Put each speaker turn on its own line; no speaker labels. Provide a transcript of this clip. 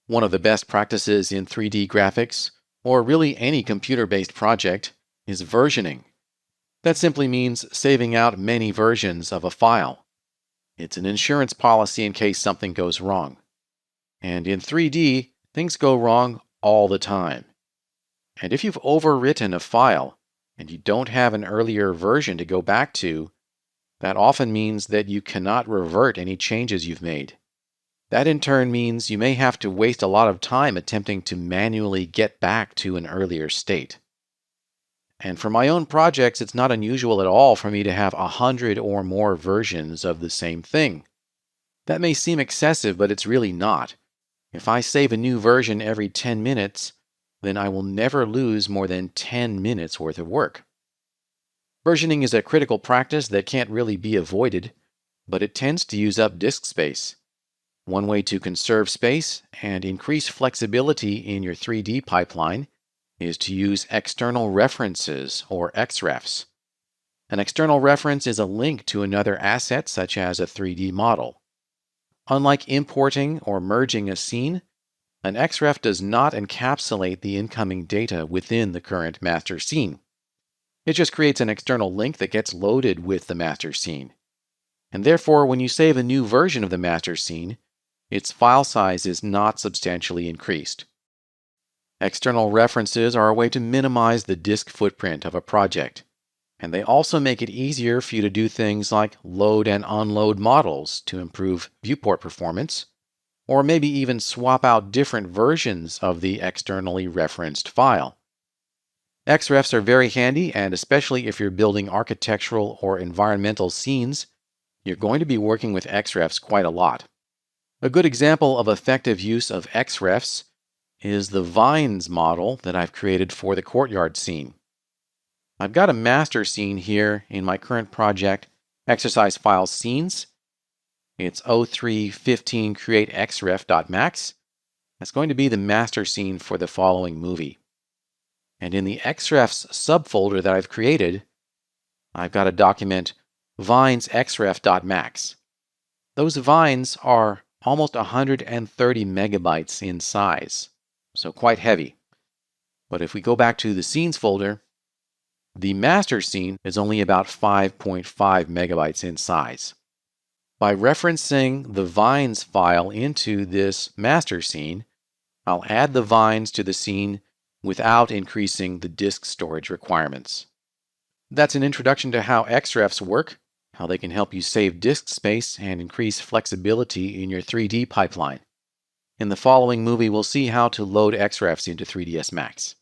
One of the best practices in 3D graphics, or really any computer-based project, is versioning. That simply means saving out many versions of a file. It's an insurance policy in case something goes wrong. And in 3D, things go wrong all the time. And if you've overwritten a file and you don't have an earlier version to go back to, that often means that you cannot revert any changes you've made. That in turn means you may have to waste a lot of time attempting to manually get back to an earlier state. And for my own projects, it's not unusual at all for me to have 100 or more versions of the same thing. That may seem excessive, but it's really not. If I save a new version every 10 minutes, then I will never lose more than 10 minutes worth of work. Versioning is a critical practice that can't really be avoided, but it tends to use up disk space. One way to conserve space and increase flexibility in your 3D pipeline is to use external references, or XRefs. An external reference is a link to another asset, such as a 3D model. Unlike importing or merging a scene, an XRef does not encapsulate the incoming data within the current master scene. It just creates an external link that gets loaded with the master scene. And therefore, when you save a new version of the master scene, its file size is not substantially increased. External references are a way to minimize the disk footprint of a project, and they also make it easier for you to do things like load and unload models to improve viewport performance, or maybe even swap out different versions of the externally referenced file. XRefs are very handy, and especially if you're building architectural or environmental scenes, you're going to be working with XRefs quite a lot. A good example of effective use of XRefs is the vines model that I've created for the courtyard scene. I've got a master scene here in my current project, exercise file scenes. It's 0315 create xref.max. That's going to be the master scene for the following movie. And in the XRefs subfolder that I've created, I've got a document vines xref.max. Those vines are almost 130 megabytes in size, so quite heavy. But if we go back to the scenes folder, the master scene is only about 5.5 megabytes in size. By referencing the vines file into this master scene, I'll add the vines to the scene without increasing the disk storage requirements. That's an introduction to how XRefs work, how they can help you save disk space and increase flexibility in your 3D pipeline. In the following movie, we'll see how to load XRefs into 3ds Max.